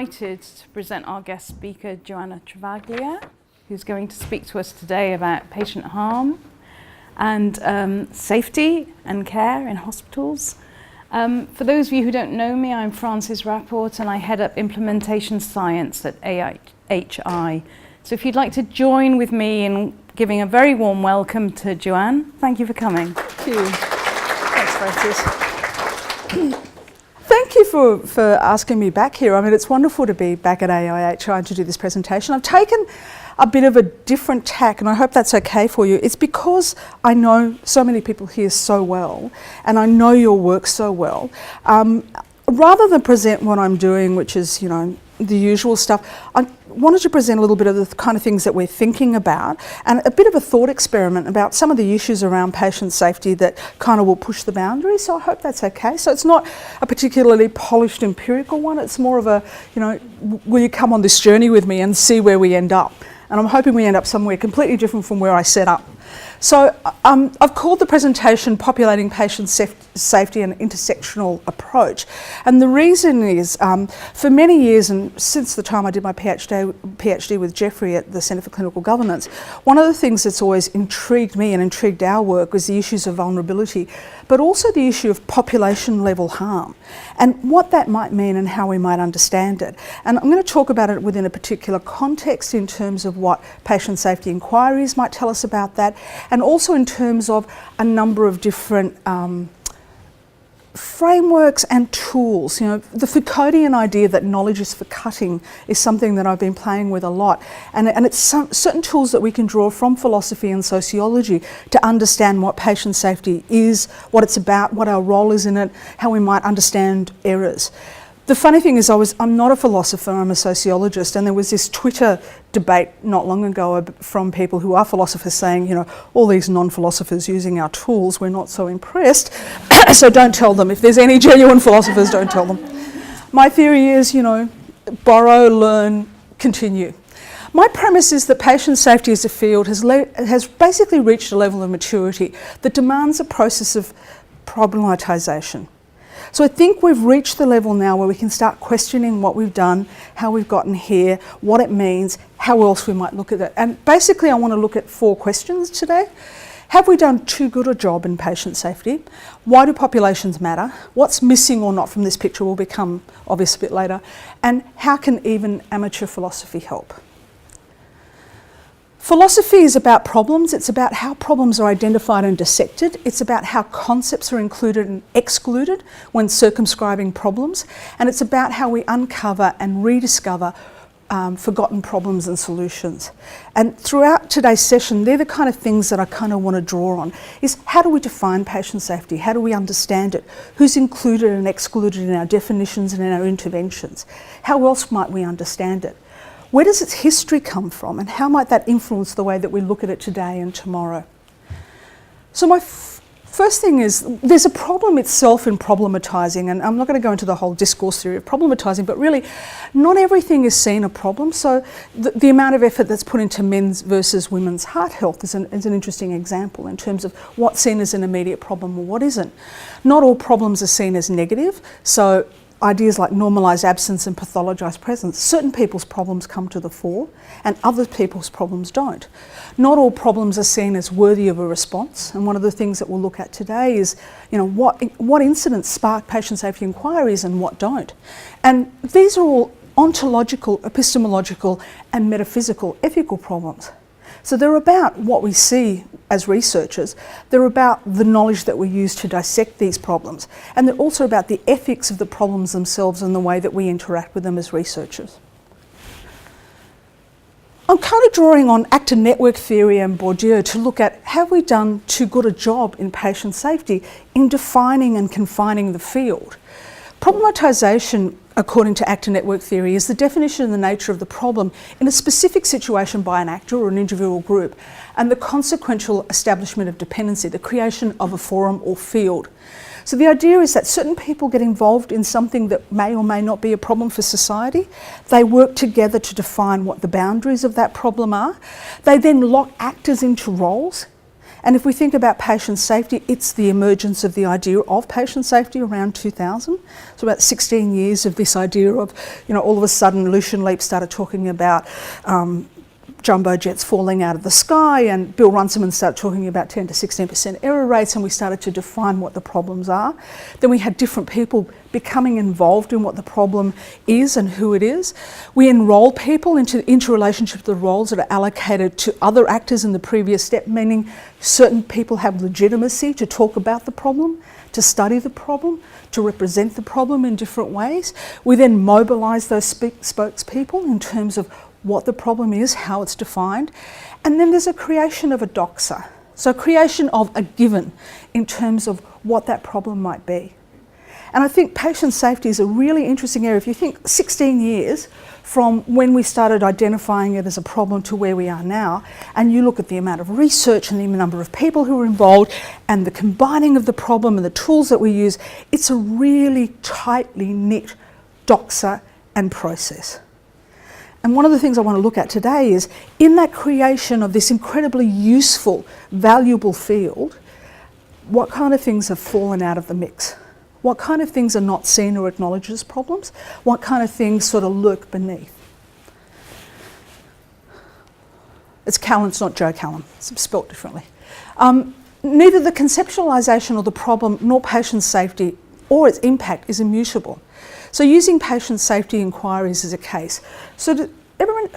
delighted to present our guest speaker, Joanna Travaglia, who's going to speak to us today about patient harm and safety and care in hospitals. For those of you who don't know me, I'm Frances Rapport and I head up implementation science at AHI. So if you'd like to join with me in giving a very warm welcome to Joanne, thank you for coming. Thank you. Thanks, Frances. Thank you for asking me back here. I mean, it's wonderful to be back at AIHI to do this presentation. I've taken a bit of a different tack, and I hope that's okay for you. It's because I know so many people here so well, and I know your work so well. Rather than present what I'm doing, which is, you know, the usual stuff, I wanted to present a little bit of the kind of things that we're thinking about and a bit of a thought experiment about some of the issues around patient safety that kind of will push the boundaries. So I hope that's okay. So it's not a particularly polished empirical one. It's more of a, you know, will you come on this journey with me and see where we end up? And I'm hoping we end up somewhere completely different from where I set up. So I've called the presentation Populating Patient Safety and Intersectional Approach. And the reason is, for many years, and since the time I did my PhD with Jeffrey at the Centre for Clinical Governance, one of the things that's always intrigued me and intrigued our work was the issues of vulnerability, but also the issue of population level harm and what that might mean and how we might understand it. And I'm going to talk about it within a particular context in terms of what patient safety inquiries might tell us about that, and also in terms of a number of different frameworks and tools. You know, the Foucauldian idea that knowledge is for cutting is something that I've been playing with a lot, and it's certain tools that we can draw from philosophy and sociology to understand what patient safety is, what it's about, what our role is in it, how we might understand errors. The funny thing is I'm not a philosopher, I'm a sociologist, and there was this Twitter debate not long ago from people who are philosophers saying, you know, all these non-philosophers using our tools, we're not so impressed, so don't tell them. If there's any genuine philosophers, don't tell them. My theory is, you know, borrow, learn, continue. My premise is that patient safety as a field has basically reached a level of maturity that demands a process of problematization. So I think we've reached the level now where we can start questioning what we've done, how we've gotten here, what it means, how else we might look at it. And basically I want to look at 4 questions today. Have we done too good a job in patient safety? Why do populations matter? What's missing or not from this picture will become obvious a bit later. And how can even amateur philosophy help? Philosophy is about problems. It's about how problems are identified and dissected. It's about how concepts are included and excluded when circumscribing problems. And it's about how we uncover and rediscover forgotten problems and solutions. And throughout today's session, they're the kind of things that I kind of want to draw on, is how do we define patient safety? How do we understand it? Who's included and excluded in our definitions and in our interventions? How else might we understand it? Where does its history come from, and how might that influence the way that we look at it today and tomorrow? So my first thing is, there's a problem itself in problematizing, and I'm not going to go into the whole discourse theory of problematizing, but really not everything is seen a problem. So the amount of effort that's put into men's versus women's heart health is an interesting example in terms of what's seen as an immediate problem or what isn't. Not all problems are seen as negative, so ideas like normalised absence and pathologised presence. Certain people's problems come to the fore and other people's problems don't. Not all problems are seen as worthy of a response, and one of the things that we'll look at today is, you know, what incidents spark patient safety inquiries and what don't. And these are all ontological, epistemological and metaphysical ethical problems. So they're about what we see as researchers, they're about the knowledge that we use to dissect these problems, and they're also about the ethics of the problems themselves and the way that we interact with them as researchers. I'm kind of drawing on actor network theory and Bourdieu to look at, have we done too good a job in patient safety in defining and confining the field? Problematization, according to actor network theory, is the definition and the nature of the problem in a specific situation by an actor or an individual group, and the consequential establishment of dependency, the creation of a forum or field. So the idea is that certain people get involved in something that may or may not be a problem for society. They work together to define what the boundaries of that problem are. They then lock actors into roles, And if we think about patient safety, it's the emergence of the idea of patient safety around 2000. So about 16 years of this idea of, all of a sudden Lucian Leape started talking about jumbo jets falling out of the sky, and Bill Runciman started talking about 10 to 16% error rates, and we started to define what the problems are. Then we had different people becoming involved in what the problem is and who it is. We enrol people into the interrelationship of the roles that are allocated to other actors in the previous step, meaning certain people have legitimacy to talk about the problem, to study the problem, to represent the problem in different ways. We then mobilise those spokespeople in terms of what the problem is, how it's defined. And then there's a creation of a doxa. So creation of a given in terms of what that problem might be. And I think patient safety is a really interesting area. If you think 16 years from when we started identifying it as a problem to where we are now, and you look at the amount of research and the number of people who are involved and the combining of the problem and the tools that we use, it's a really tightly knit doxa and process. And one of the things I want to look at today is, in that creation of this incredibly useful, valuable field, what kind of things have fallen out of the mix? What kind of things are not seen or acknowledged as problems? What kind of things sort of lurk beneath? It's Callan, it's not Joe Callan, it's spelt differently. Neither the conceptualisation of the problem nor patient safety or its impact is immutable. So using patient safety inquiries as a case. So everyone,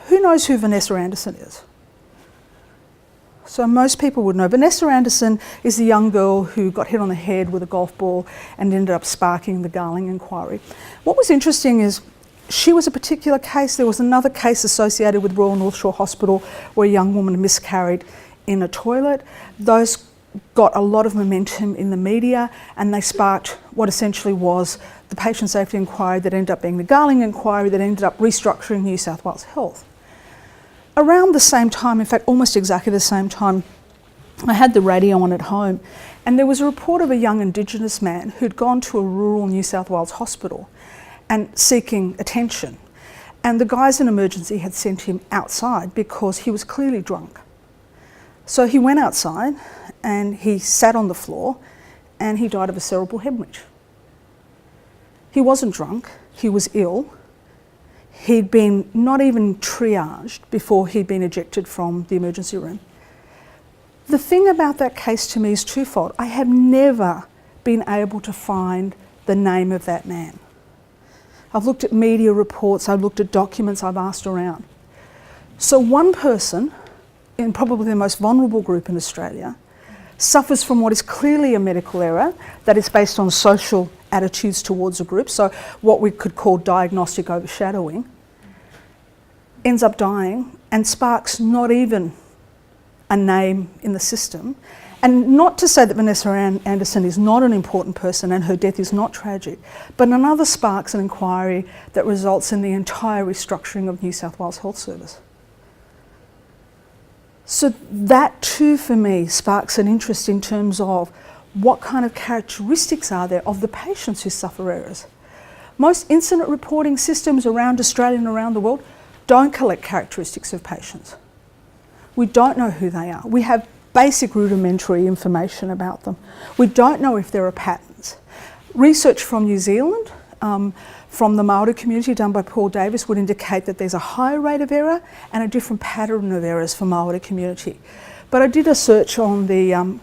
who knows who Vanessa Anderson is? So most people would know. Vanessa Anderson is the young girl who got hit on the head with a golf ball and ended up sparking the Garling inquiry. What was interesting is she was a particular case. There was another case associated with Royal North Shore Hospital where a young woman miscarried in a toilet. Those got a lot of momentum in the media, and they sparked what essentially was the patient safety inquiry that ended up being the Garling inquiry that ended up restructuring New South Wales Health. Around the same time, in fact almost exactly the same time, I had the radio on at home, and there was a report of a young Indigenous man who'd gone to a rural New South Wales hospital and seeking attention. And the guys in emergency had sent him outside because he was clearly drunk. So he went outside and he sat on the floor and he died of a cerebral hemorrhage. He wasn't drunk, he was ill. He'd been not even triaged before he'd been ejected from the emergency room. The thing about that case to me is twofold. I have never been able to find the name of that man. I've looked at media reports, I've looked at documents, I've asked around. So one person, in probably the most vulnerable group in Australia, suffers from what is clearly a medical error that is based on social attitudes towards a group, so what we could call diagnostic overshadowing, ends up dying and sparks not even a name in the system. And not to say that Vanessa Anderson is not an important person and her death is not tragic, but another sparks an inquiry that results in the entire restructuring of New South Wales Health Service. So that too for me sparks an interest in terms of what kind of characteristics are there of the patients who suffer errors. Most incident reporting systems around Australia and around the world don't collect characteristics of patients. We don't know who they are. We have basic rudimentary information about them. We don't know if there are patterns. Research from New Zealand, from the Maori community done by Paul Davis, would indicate that there's a higher rate of error and a different pattern of errors for Maori community. But I did a search on the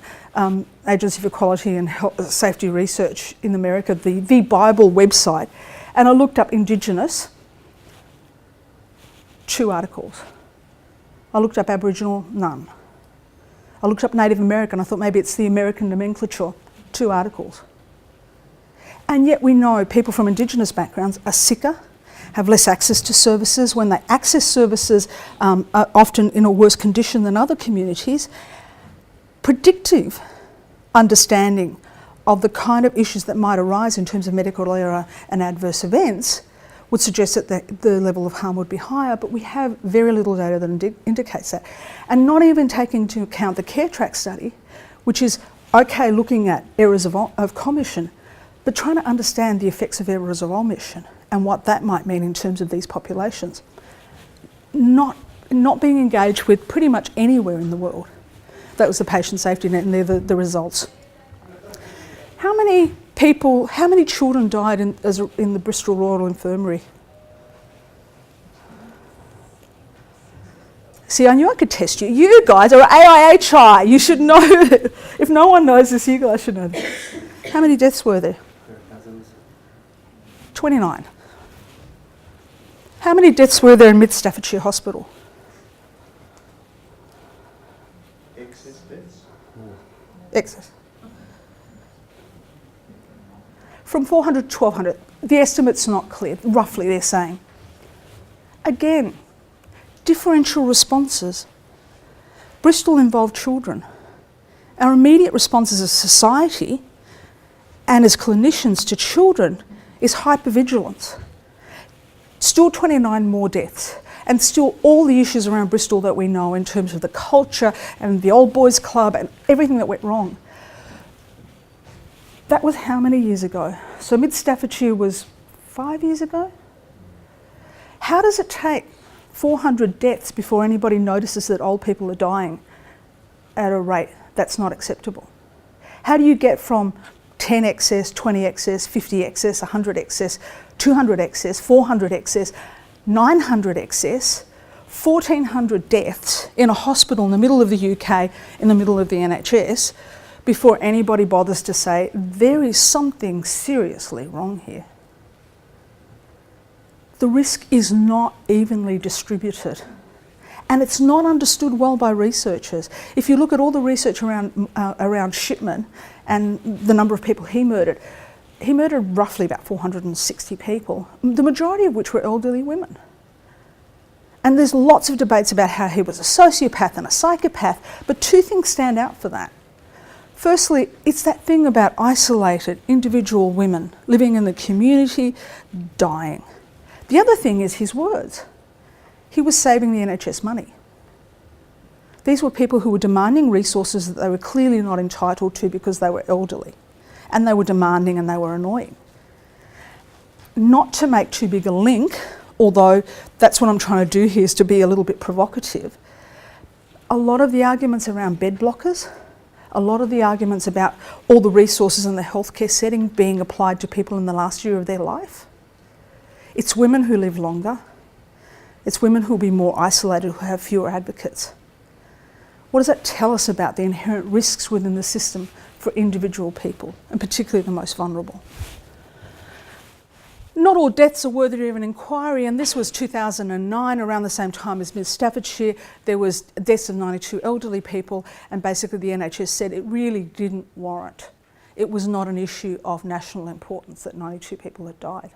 Agency for Quality and Health, Safety Research in America, the Bible website, and I looked up Indigenous, 2 articles. I looked up Aboriginal, none. I looked up Native American, I thought maybe it's the American nomenclature, 2 articles. And yet we know people from Indigenous backgrounds are sicker, have less access to services. When they access services, are often in a worse condition than other communities. Predictive understanding of the kind of issues that might arise in terms of medical error and adverse events would suggest that the level of harm would be higher, but we have very little data that indicates that. And not even taking into account the CareTrack study, which is, okay, looking at errors of commission, but trying to understand the effects of errors of omission and what that might mean in terms of these populations. Not being engaged with pretty much anywhere in the world. That was the patient safety net, and they're the results. How many children died in the Bristol Royal Infirmary? See, I knew I could test you. You guys are AIHI. You should know. If no one knows this, you guys should know this. How many deaths were there? 29. How many deaths were there in Mid Staffordshire Hospital? Excess deaths? Excess. From 400 to 1,200. The estimate's not clear. Roughly, they're saying. Again, differential responses. Bristol involved children. Our immediate response as a society and as clinicians to children is hypervigilance. Still 29 more deaths, and still all the issues around Bristol that we know in terms of the culture and the old boys club and everything that went wrong. That was how many years ago? So Mid Staffordshire was 5 years ago? How does it take 400 deaths before anybody notices that old people are dying at a rate that's not acceptable? How do you get from 10 excess, 20 excess, 50 excess, 100 excess, 200 excess, 400 excess, 900 excess, 1,400 deaths in a hospital in the middle of the UK, in the middle of the NHS, before anybody bothers to say, there is something seriously wrong here? The risk is not evenly distributed. And it's not understood well by researchers. If you look at all the research around Shipman and the number of people he murdered roughly about 460 people, the majority of which were elderly women. And there's lots of debates about how he was a sociopath and a psychopath, but two things stand out for that. Firstly, it's that thing about isolated individual women living in the community, dying. The other thing is his words. He was saving the NHS money. These were people who were demanding resources that they were clearly not entitled to because they were elderly, and they were demanding and they were annoying. Not to make too big a link, although that's what I'm trying to do here, is to be a little bit provocative. A lot of the arguments around bed blockers, a lot of the arguments about all the resources in the healthcare setting being applied to people in the last year of their life, it's women who live longer. It's women who will be more isolated, who have fewer advocates. What does that tell us about the inherent risks within the system for individual people, and particularly the most vulnerable? Not all deaths are worthy of an inquiry, and this was 2009, around the same time as Mid Staffordshire. There was deaths of 92 elderly people, and basically the NHS said it really didn't warrant. It was not an issue of national importance that 92 people had died.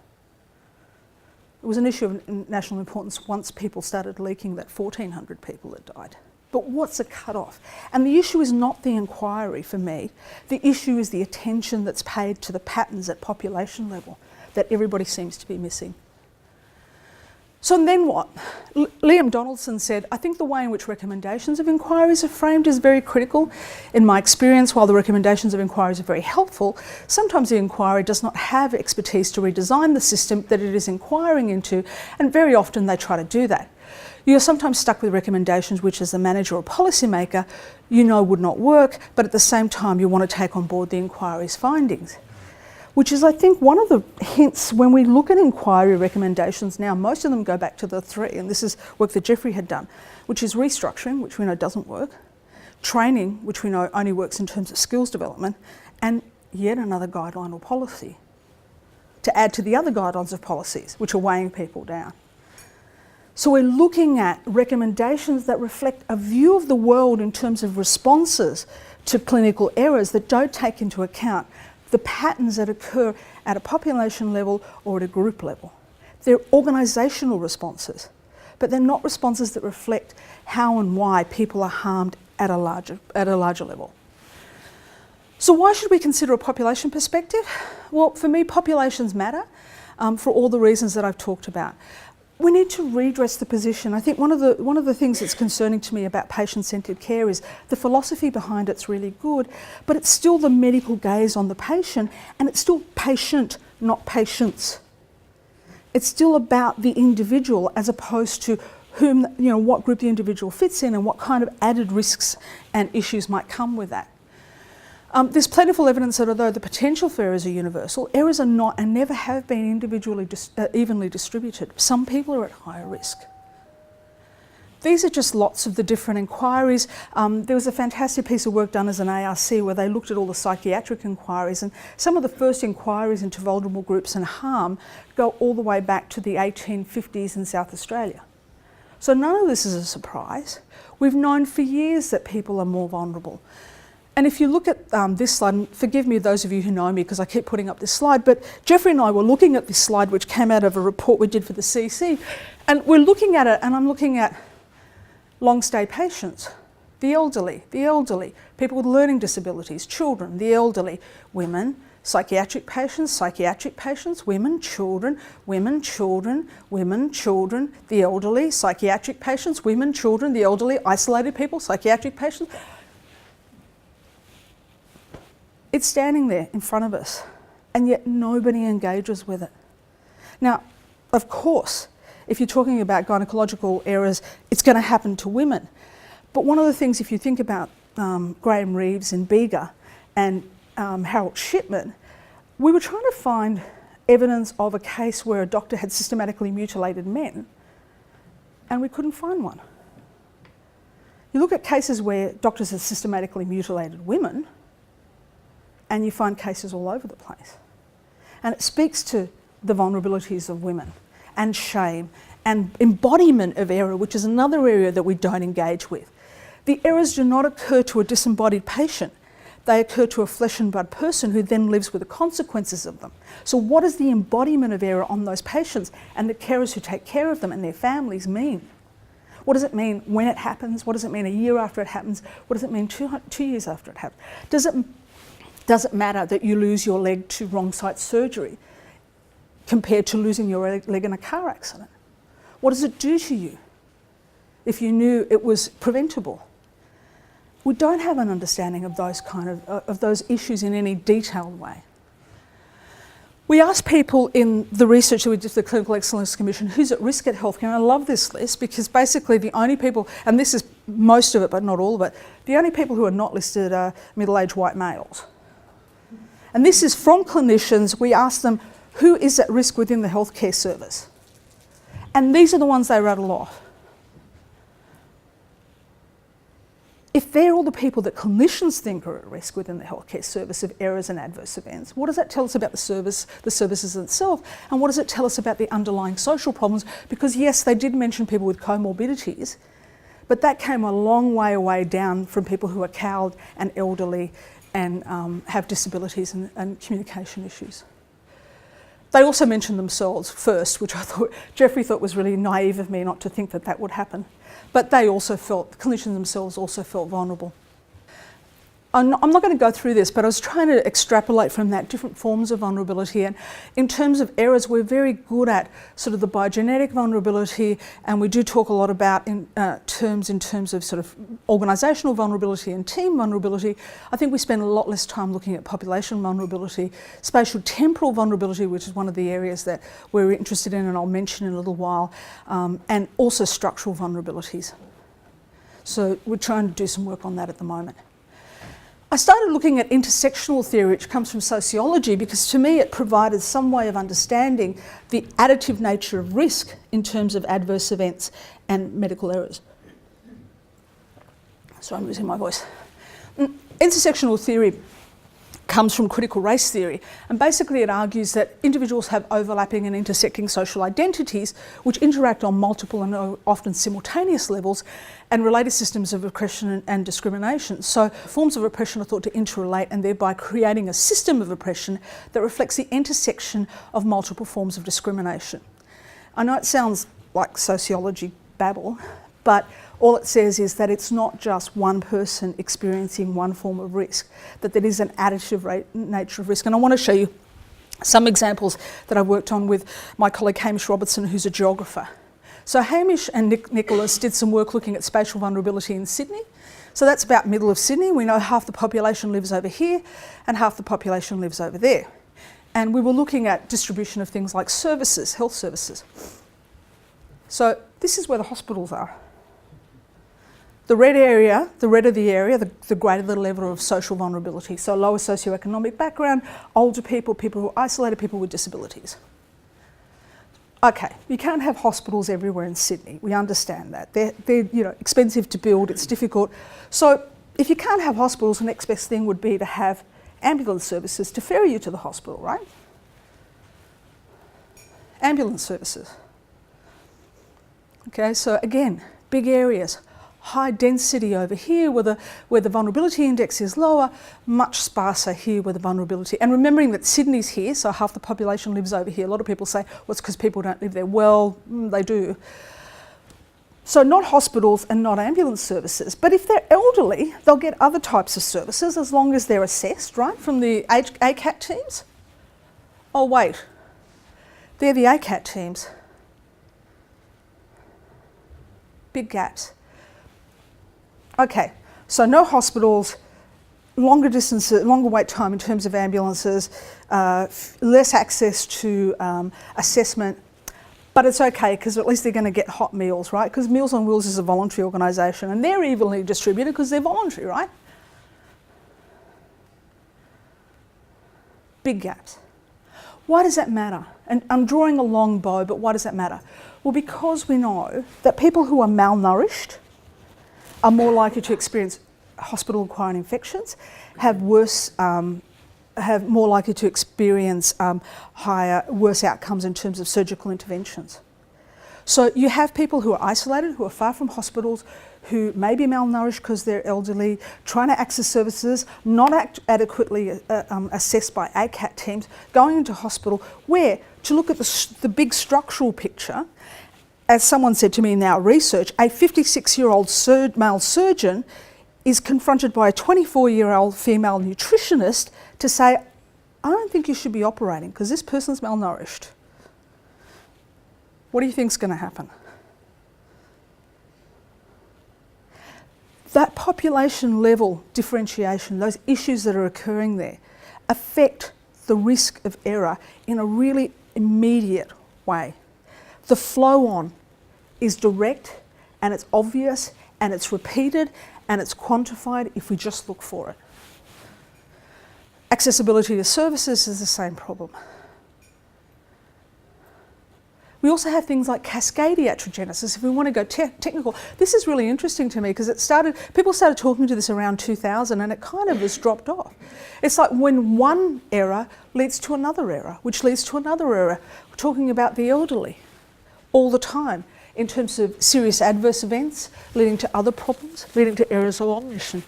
It was an issue of national importance once people started leaking that 1,400 people had died. But what's a cut-off? And the issue is not the inquiry for me. The issue is the attention that's paid to the patterns at population level that everybody seems to be missing. So then what? Liam Donaldson said, I think the way in which recommendations of inquiries are framed is very critical. In my experience, while the recommendations of inquiries are very helpful, sometimes the inquiry does not have expertise to redesign the system that it is inquiring into, and very often they try to do that. You're sometimes stuck with recommendations which, as a manager or policymaker, you know would not work, but at the same time you want to take on board the inquiry's findings. Which is, I think, one of the hints when we look at inquiry recommendations now. Most of them go back to the three, and this is work that Jeffrey had done, which is restructuring, which we know doesn't work, training, which we know only works in terms of skills development, and yet another guideline or policy to add to the other guidelines of policies, which are weighing people down. So we're looking at recommendations that reflect a view of the world in terms of responses to clinical errors that don't take into account the patterns that occur at a population level or at a group level. They're organisational responses, but they're not responses that reflect how and why people are harmed at a larger level. So why should we consider a population perspective? Well, for me, populations matter for all the reasons that I've talked about. We need to redress the position. I think one of the things that's concerning to me about patient-centred care is the philosophy behind it's really good, but it's still the medical gaze on the patient, and it's still patient, not patients. It's still about the individual as opposed to whom, what group the individual fits in and what kind of added risks and issues might come with that. There's plentiful evidence that although the potential for errors are universal, errors are not and never have been individually evenly distributed. Some people are at higher risk. These are just lots of the different inquiries. There was a fantastic piece of work done as an ARC where they looked at all the psychiatric inquiries, and some of the first inquiries into vulnerable groups and harm go all the way back to the 1850s in South Australia. So none of this is a surprise. We've known for years that people are more vulnerable. And if you look at this slide, and forgive me those of you who know me because I keep putting up this slide, but Jeffrey and I were looking at this slide which came out of a report we did for the CC, and we're looking at it, and I'm looking at long stay patients, the elderly, people with learning disabilities, children, the elderly, women, psychiatric patients, women, children, the elderly, psychiatric patients, women, children, the elderly, isolated people, psychiatric patients. It's standing there in front of us, and yet nobody engages with it. Now, of course, if you're talking about gynecological errors, it's going to happen to women. But one of the things, if you think about Graham Reeves in Bega and Harold Shipman, we were trying to find evidence of a case where a doctor had systematically mutilated men, and we couldn't find one. You look at cases where doctors have systematically mutilated women, and you find cases all over the place. And it speaks to the vulnerabilities of women and shame and embodiment of error, which is another area that we don't engage with. The errors do not occur to a disembodied patient. They occur to a flesh and blood person who then lives with the consequences of them. So what does the embodiment of error on those patients and the carers who take care of them and their families mean? What does it mean when it happens? What does it mean a year after it happens? What does it mean 2 years after it happens? Does it matter that you lose your leg to wrong site surgery compared to losing your leg in a car accident? What does it do to you if you knew it was preventable? We don't have an understanding of those issues in any detailed way. We asked people in the research that we did for the Clinical Excellence Commission who's at risk at healthcare, and I love this list because basically the only people, and this is most of it but not all of it, the only people who are not listed are middle-aged white males. And this is from clinicians. We asked them who is at risk within the healthcare service. And these are the ones they rattle off. If they're all the people that clinicians think are at risk within the healthcare service of errors and adverse events, what does that tell us about the services itself? And what does it tell us about the underlying social problems? Because yes, they did mention people with comorbidities, but that came a long way away down from people who are cowed and elderly and have disabilities and communication issues. They also mentioned themselves first, which Jeffrey thought was really naive of me not to think that would happen. But clinicians themselves also felt vulnerable. I'm not going to go through this, but I was trying to extrapolate from that different forms of vulnerability. And in terms of errors, we're very good at sort of the biogenetic vulnerability, and we do talk a lot about in terms of sort of organisational vulnerability and team vulnerability. I think we spend a lot less time looking at population vulnerability, spatial temporal vulnerability, which is one of the areas that we're interested in, and I'll mention in a little while, and also structural vulnerabilities. So we're trying to do some work on that at the moment. I started looking at intersectional theory, which comes from sociology, because to me it provided some way of understanding the additive nature of risk in terms of adverse events and medical errors. Sorry, I'm losing my voice. Intersectional theory comes from critical race theory, and basically it argues that individuals have overlapping and intersecting social identities which interact on multiple and often simultaneous levels and related systems of oppression and discrimination. So forms of oppression are thought to interrelate, and thereby creating a system of oppression that reflects the intersection of multiple forms of discrimination. I know it sounds like sociology babble, but all it says is that it's not just one person experiencing one form of risk, that there is an additive nature of risk. And I want to show you some examples that I worked on with my colleague Hamish Robertson, who's a geographer. So Hamish and Nicholas did some work looking at spatial vulnerability in Sydney. So that's about middle of Sydney. We know half the population lives over here and half the population lives over there. And we were looking at distribution of things like services, health services. So this is where the hospitals are. The red area, the redder the area, the greater the level of social vulnerability. So lower socioeconomic background, older people, people who are isolated, people with disabilities. Okay, you can't have hospitals everywhere in Sydney. We understand that. They're expensive to build, it's difficult. So if you can't have hospitals, the next best thing would be to have ambulance services to ferry you to the hospital, right? Ambulance services. Okay, so again, big areas. High density over here where the vulnerability index is lower, much sparser here where the vulnerability. And remembering that Sydney's here, so half the population lives over here. A lot of people say, well, it's because people don't live there. Well, they do. So not hospitals and not ambulance services. But if they're elderly, they'll get other types of services as long as they're assessed, right, from the ACAT teams. Oh, wait. They're the ACAT teams. Big gaps. Okay, so no hospitals, longer distances, longer wait time in terms of ambulances, less access to assessment, but it's okay because at least they're going to get hot meals, right? Because Meals on Wheels is a voluntary organisation and they're evenly distributed because they're voluntary, right? Big gaps. Why does that matter? And I'm drawing a long bow, but why does that matter? Well, because we know that people who are malnourished are more likely to experience hospital-acquired infections, have more likely to experience worse outcomes in terms of surgical interventions. So you have people who are isolated, who are far from hospitals, who may be malnourished because they're elderly, trying to access services, not adequately assessed by ACAT teams, going into hospital, where, to look at the big structural picture, as someone said to me in our research, a 56-year-old male surgeon is confronted by a 24-year-old female nutritionist to say, I don't think you should be operating because this person's malnourished. What do you think is going to happen? That population level differentiation, those issues that are occurring there, affect the risk of error in a really immediate way. The flow on is direct and it's obvious and it's repeated and it's quantified if we just look for it. Accessibility to services is the same problem. We also have things like cascade iatrogenesis. If we want to go technical, this is really interesting to me because people started talking to this around 2000 and it kind of has dropped off. It's like when one error leads to another error, which leads to another error. We're talking about the elderly all the time in terms of serious adverse events leading to other problems, leading to errors of omission.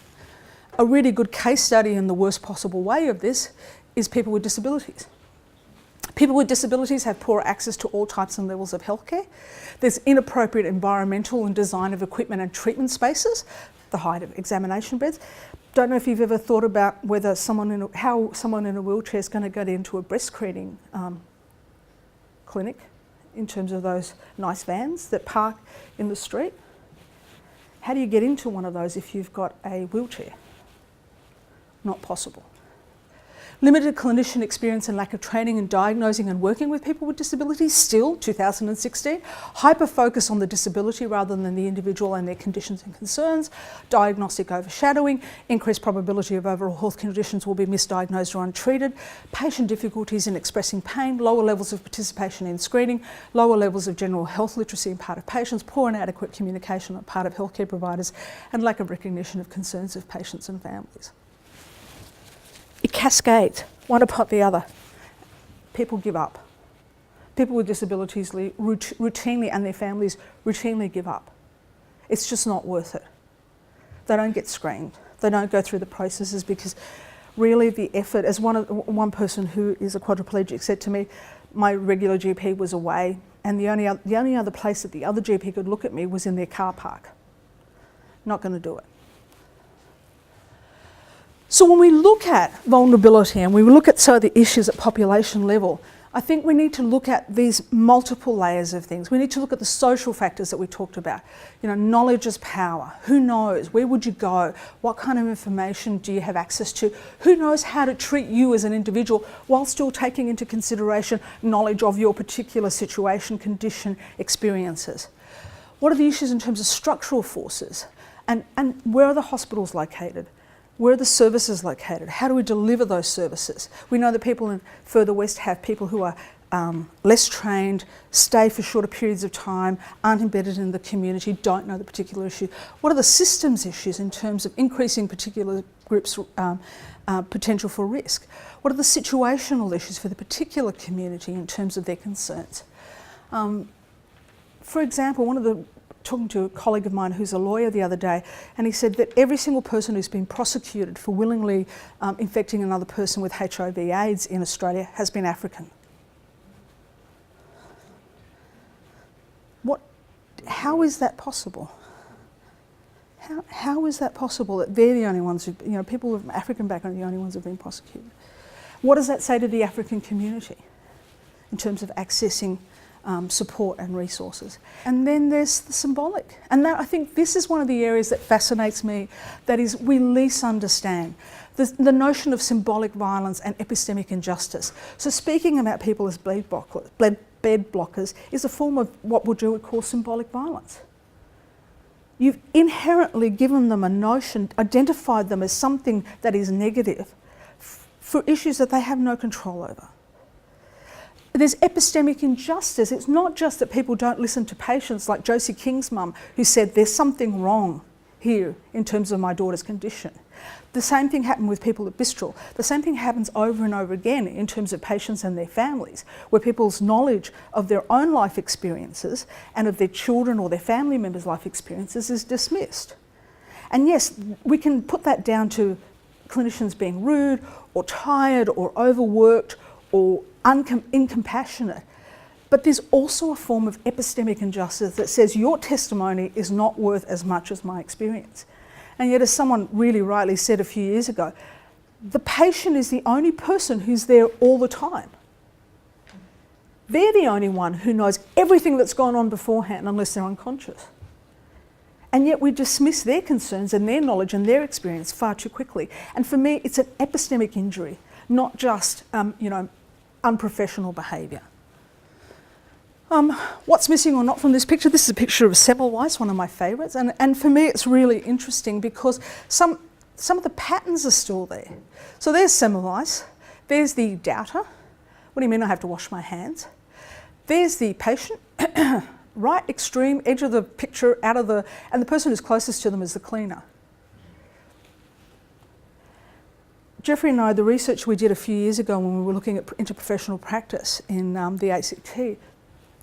A really good case study in the worst possible way of this is people with disabilities. People with disabilities have poor access to all types and levels of healthcare. There's inappropriate environmental and design of equipment and treatment spaces, the height of examination beds. Don't know if you've ever thought about whether how someone in a wheelchair is going to get into a breastfeeding clinic in terms of those nice vans that park in the street. How do you get into one of those if you've got a wheelchair? Not possible. Limited clinician experience and lack of training in diagnosing and working with people with disabilities, still 2016. Hyper focus on the disability rather than the individual and their conditions and concerns. Diagnostic overshadowing. Increased probability of overall health conditions will be misdiagnosed or untreated. Patient difficulties in expressing pain. Lower levels of participation in screening. Lower levels of general health literacy on part of patients. Poor and inadequate communication on part of healthcare providers. And lack of recognition of concerns of patients and families. It cascades, one upon the other. People give up. People with disabilities routinely and their families routinely give up. It's just not worth it. They don't get screened. They don't go through the processes because really the effort, as one person who is a quadriplegic said to me, my regular GP was away and the only other place that the other GP could look at me was in their car park. Not going to do it. So when we look at vulnerability and we look at some of the issues at population level, I think we need to look at these multiple layers of things. We need to look at the social factors that we talked about. You know, knowledge is power. Who knows? Where would you go? What kind of information do you have access to? Who knows how to treat you as an individual while still taking into consideration knowledge of your particular situation, condition, experiences? What are the issues in terms of structural forces? And where are the hospitals located? Where are the services located? How do we deliver those services? We know that people in further west have people who are less trained, stay for shorter periods of time, aren't embedded in the community, don't know the particular issue. What are the systems issues in terms of increasing particular groups' potential for risk? What are the situational issues for the particular community in terms of their concerns? For example, talking to a colleague of mine who's a lawyer the other day, and he said that every single person who's been prosecuted for willingly infecting another person with HIV/AIDS in Australia has been African. How is that possible? How is that possible that they're the only ones who, people with African background are the only ones who've been prosecuted? What does that say to the African community in terms of accessing support and resources? And then there's the symbolic. And I think this is one of the areas that fascinates me, that is we least understand. The notion of symbolic violence and epistemic injustice. So speaking about people as bed blockers is a form of what Bourdieu would call symbolic violence. You've inherently given them a notion, identified them as something that is negative for issues that they have no control over. There's epistemic injustice. It's not just that people don't listen to patients like Josie King's mum, who said there's something wrong here in terms of my daughter's condition. The same thing happened with people at Bistral. The same thing happens over and over again in terms of patients and their families, where people's knowledge of their own life experiences and of their children or their family members' life experiences is dismissed. And yes, we can put that down to clinicians being rude or tired or overworked or incompassionate. But there's also a form of epistemic injustice that says your testimony is not worth as much as my experience. And yet, as someone really rightly said a few years ago, the patient is the only person who's there all the time. They're the only one who knows everything that's gone on beforehand unless they're unconscious. And yet we dismiss their concerns and their knowledge and their experience far too quickly. And for me, it's an epistemic injury, not just unprofessional behaviour. What's missing or not from this picture? This is a picture of Semmelweis, one of my favourites, and for me it's really interesting because some of the patterns are still there. So there's Semmelweis, there's the doubter. What do you mean I have to wash my hands? There's the patient, right extreme edge of the picture, and the person who's closest to them is the cleaner. Jeffrey and I, the research we did a few years ago when we were looking at interprofessional practice in the ACT,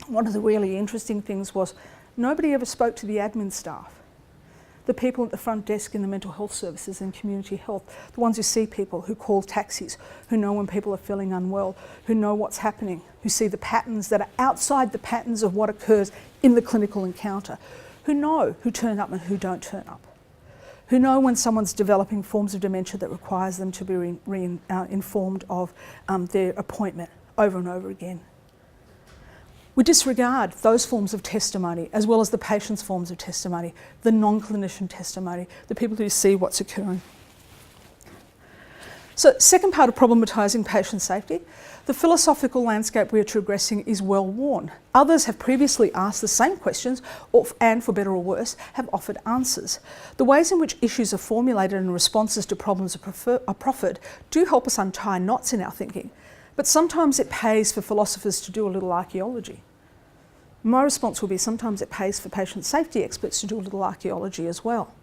one of the really interesting things was nobody ever spoke to the admin staff, the people at the front desk in the mental health services and community health, the ones who see people, who call taxis, who know when people are feeling unwell, who know what's happening, who see the patterns that are outside the patterns of what occurs in the clinical encounter, who know who turn up and who don't turn up, who know when someone's developing forms of dementia that requires them to be informed of their appointment over and over again. We disregard those forms of testimony as well as the patient's forms of testimony, the non-clinician testimony, the people who see what's occurring. So, second part of problematizing patient safety, the philosophical landscape we are progressing is well worn. Others have previously asked the same questions and, for better or worse, have offered answers. The ways in which issues are formulated and responses to problems are proffered do help us untie knots in our thinking. But sometimes it pays for philosophers to do a little archaeology. My response will be sometimes it pays for patient safety experts to do a little archaeology as well.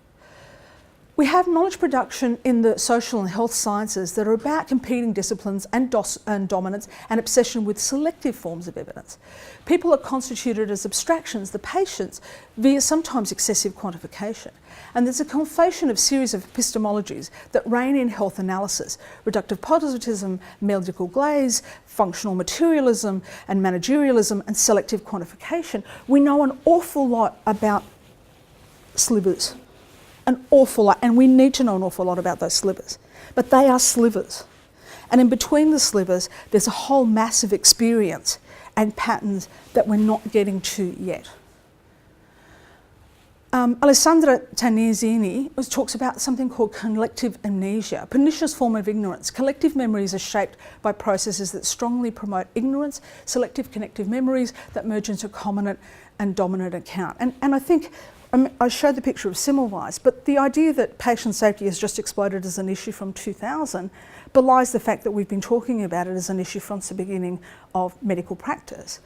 We have knowledge production in the social and health sciences that are about competing disciplines and dominance and obsession with selective forms of evidence. People are constituted as abstractions, the patients, via sometimes excessive quantification. And there's a conflation of series of epistemologies that reign in health analysis: reductive positivism, medical glaze, functional materialism and managerialism, and selective quantification. We know an awful lot about slivers. An awful lot, and we need to know an awful lot about those slivers. But they are slivers. And in between the slivers, there's a whole mass of experience and patterns that we're not getting to yet. Alessandra Tanizzini talks about something called collective amnesia, a pernicious form of ignorance. Collective memories are shaped by processes that strongly promote ignorance, selective connective memories that merge into common and dominant account. And I think, I showed the picture of Semmelweis, but the idea that patient safety has just exploded as an issue from 2000 belies the fact that we've been talking about it as an issue from the beginning of medical practice.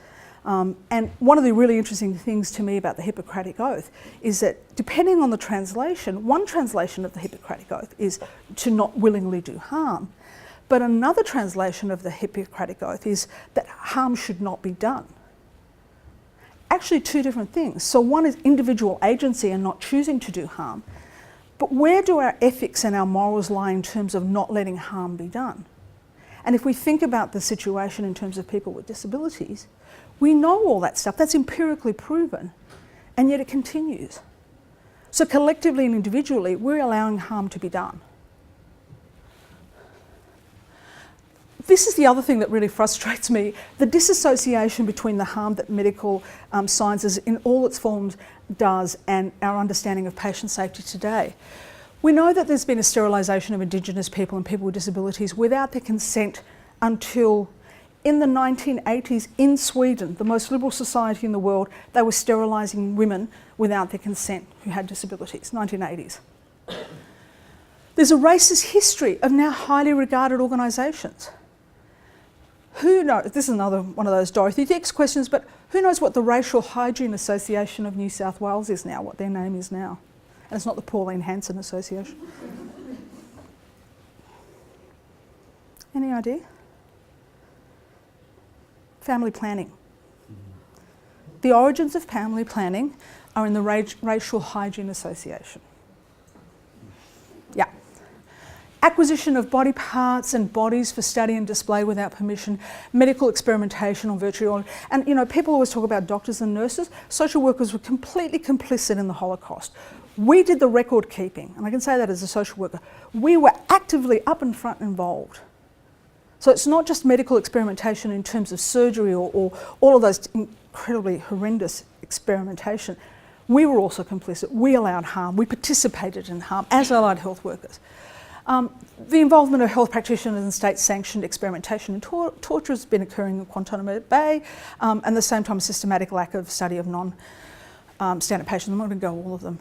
And one of the really interesting things to me about the Hippocratic Oath is that depending on the translation, one translation of the Hippocratic Oath is to not willingly do harm. But another translation of the Hippocratic Oath is that harm should not be done. Actually two different things. So one is individual agency and not choosing to do harm. But where do our ethics and our morals lie in terms of not letting harm be done? And if we think about the situation in terms of people with disabilities, we know all that stuff, that's empirically proven, and yet it continues. So collectively and individually, we're allowing harm to be done. This is the other thing that really frustrates me, the disassociation between the harm that medical sciences in all its forms does and our understanding of patient safety today. We know that there's been a sterilisation of Indigenous people and people with disabilities without their consent until in the 1980s in Sweden, the most liberal society in the world, they were sterilising women without their consent who had disabilities, 1980s. There's a racist history of now highly regarded organisations. Who knows, this is another one of those Dorothy Dix questions, but who knows what the Racial Hygiene Association of New South Wales is now, what their name is now? And it's not the Pauline Hanson Association. Any idea? Family planning. The origins of family planning are in the Racial Hygiene Association. Yeah. Acquisition of body parts and bodies for study and display without permission, medical experimentation on virtually, and you know, people always talk about doctors and nurses. Social workers were completely complicit in the Holocaust. We did the record keeping, and I can say that as a social worker. We were actively up and front involved. So it's not just medical experimentation in terms of surgery or all of those incredibly horrendous experimentation. We were also complicit. We allowed harm. We participated in harm as allied health workers. The involvement of health practitioners in state-sanctioned experimentation and torture has been occurring in Guantanamo Bay, and at the same time a systematic lack of study of non-standard patients. I'm not going to go all of them.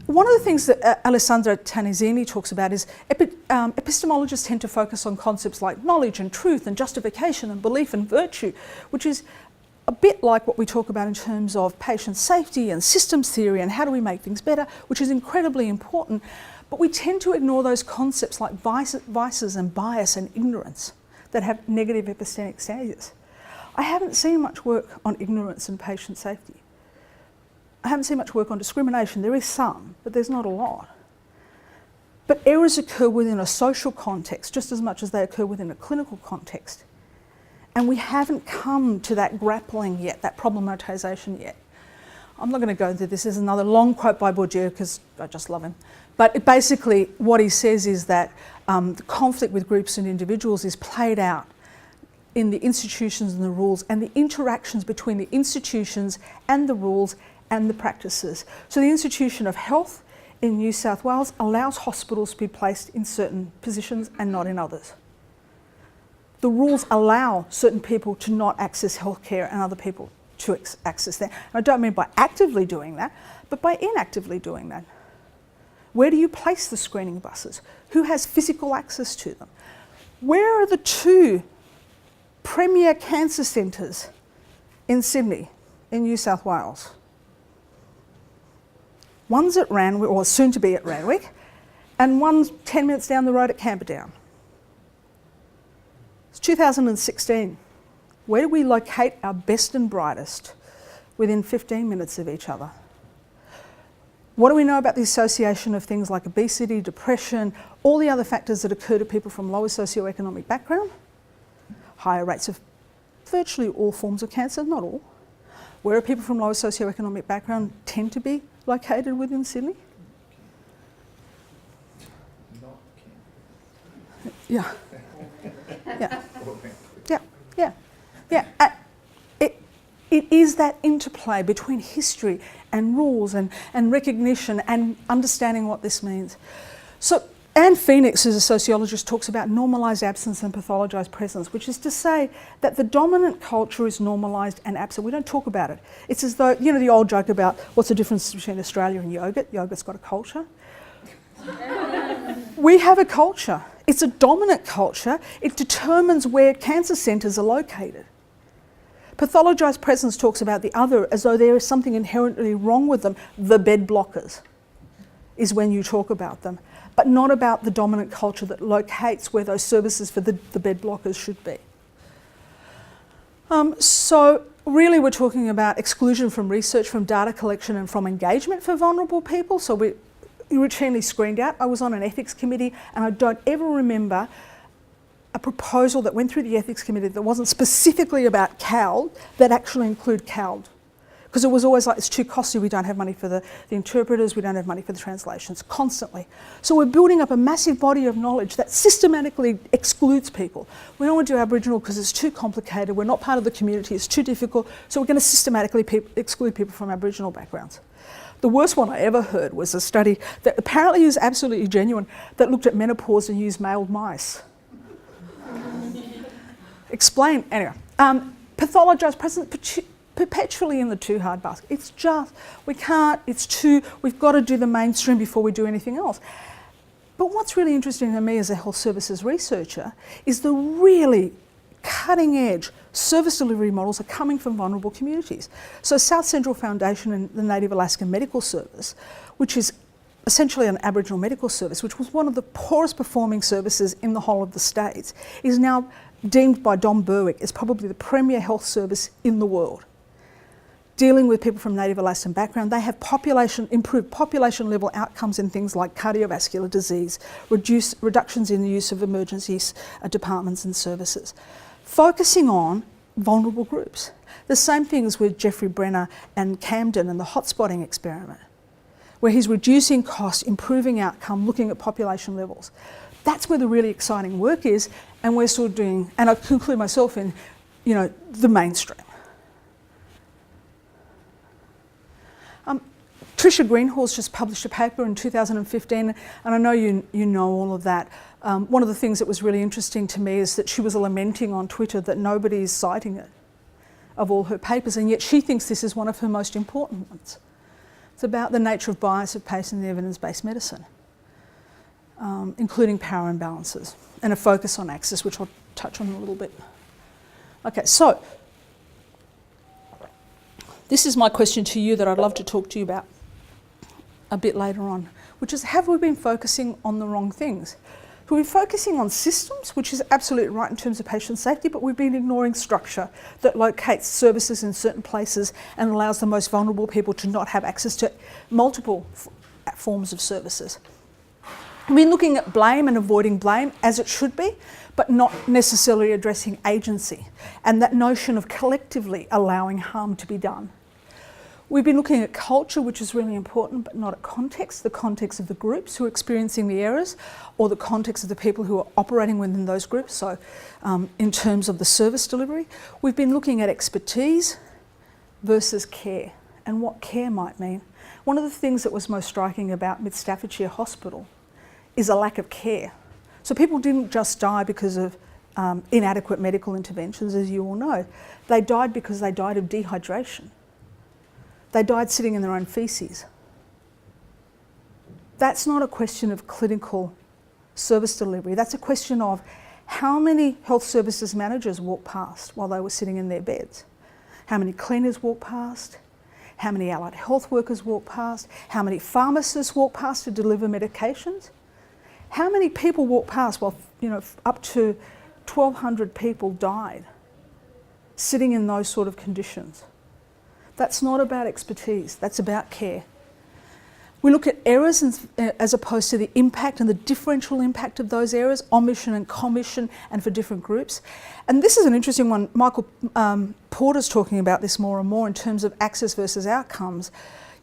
One of the things that Alessandra Tanizzini talks about is epistemologists tend to focus on concepts like knowledge and truth and justification and belief and virtue, which is a bit like what we talk about in terms of patient safety and systems theory and how do we make things better, which is incredibly important. But we tend to ignore those concepts like vices and bias and ignorance that have negative epistemic status. I haven't seen much work on ignorance and patient safety. I haven't seen much work on discrimination. There is some, but there's not a lot. But errors occur within a social context just as much as they occur within a clinical context. And we haven't come to that grappling yet, that problematization yet. I'm not going to go into this. There's another long quote by Bourdieu because I just love him. But basically what he says is that the conflict with groups and individuals is played out in the institutions and the rules and the interactions between the institutions and the rules and the practices. So the institution of health in New South Wales allows hospitals to be placed in certain positions and not in others. The rules allow certain people to not access healthcare and other people to access that. And I don't mean by actively doing that, but by inactively doing that. Where do you place the screening buses? Who has physical access to them? Where are the two premier cancer centres in Sydney, in New South Wales? One's at Randwick, or soon to be at Randwick, and one's 10 minutes down the road at Camperdown. It's 2016. Where do we locate our best and brightest within 15 minutes of each other? What do we know about the association of things like obesity, depression, all the other factors that occur to people from lower socioeconomic background? Higher rates of virtually all forms of cancer, not all. Where are people from lower socioeconomic background tend to be located within Sydney? Yeah. Yeah. Yeah. Yeah. Yeah. It is that interplay between history and rules and recognition and understanding what this means. So Anne Phoenix, who's a sociologist, talks about normalised absence and pathologised presence, which is to say that the dominant culture is normalised and absent. We don't talk about it. It's as though, you know, the old joke about what's the difference between Australia and yogurt? Yogurt's got a culture. We have a culture. It's a dominant culture. It determines where cancer centres are located. Pathologised presence talks about the other as though there is something inherently wrong with them. The bed blockers is when you talk about them, but not about the dominant culture that locates where those services for the bed blockers should be. So really we're talking about exclusion from research, from data collection and from engagement for vulnerable people. So we routinely screened out. I was on an ethics committee and I don't ever remember a proposal that went through the ethics committee that wasn't specifically about CALD that actually include CALD. Because it was always like, it's too costly, we don't have money for the interpreters, we don't have money for the translations, constantly. So we're building up a massive body of knowledge that systematically excludes people. We don't want to do Aboriginal because it's too complicated, we're not part of the community, it's too difficult, so we're going to systematically exclude people from Aboriginal backgrounds. The worst one I ever heard was a study that apparently is absolutely genuine that looked at menopause and used male mice. Explain, anyway. Pathologised presence, perpetually in the too hard basket. It's just, we can't, it's too, we've got to do the mainstream before we do anything else. But what's really interesting to me as a health services researcher is the really cutting edge service delivery models are coming from vulnerable communities. So South Central Foundation and the Native Alaskan Medical Service, which is essentially an Aboriginal medical service, which was one of the poorest performing services in the whole of the States, is now deemed by Don Berwick as probably the premier health service in the world. Dealing with people from Native Alaskan background, they have improved population level outcomes in things like cardiovascular disease, reductions in the use of emergency departments and services, focusing on vulnerable groups. The same things with Jeffrey Brenner and Camden and the hotspotting experiment, where he's reducing costs, improving outcome, looking at population levels. That's where the really exciting work is, and we're sort of doing, and I conclude myself in, you know, the mainstream. Tricia Greenhalgh's just published a paper in 2015, and I know you know all of that. One of the things that was really interesting to me is that she was lamenting on Twitter that nobody is citing it of all her papers, and yet she thinks this is one of her most important ones. It's about the nature of bias of patient in evidence-based medicine, including power imbalances, and a focus on access, which I'll touch on a little bit. Okay, so this is my question to you that I'd love to talk to you about a bit later on, which is, have we been focusing on the wrong things? We've been focusing on systems, which is absolutely right in terms of patient safety, but we've been ignoring structure that locates services in certain places and allows the most vulnerable people to not have access to multiple forms of services. We've been looking at blame and avoiding blame, as it should be, but not necessarily addressing agency and that notion of collectively allowing harm to be done. We've been looking at culture, which is really important, but not at context, the context of the groups who are experiencing the errors, or the context of the people who are operating within those groups, so in terms of the service delivery. We've been looking at expertise versus care, and what care might mean. One of the things that was most striking about Mid Staffordshire Hospital is a lack of care. So people didn't just die because of inadequate medical interventions, as you all know. They died because they died of dehydration. They died sitting in their own faeces. That's not a question of clinical service delivery. That's a question of how many health services managers walked past while they were sitting in their beds. How many cleaners walked past? How many allied health workers walked past? How many pharmacists walked past to deliver medications? How many people walked past while, you know, up to 1,200 people died sitting in those sort of conditions? That's not about expertise, that's about care. We look at errors as opposed to the impact and the differential impact of those errors, omission and commission, and for different groups. And this is an interesting one. Michael Porter's talking about this more and more in terms of access versus outcomes.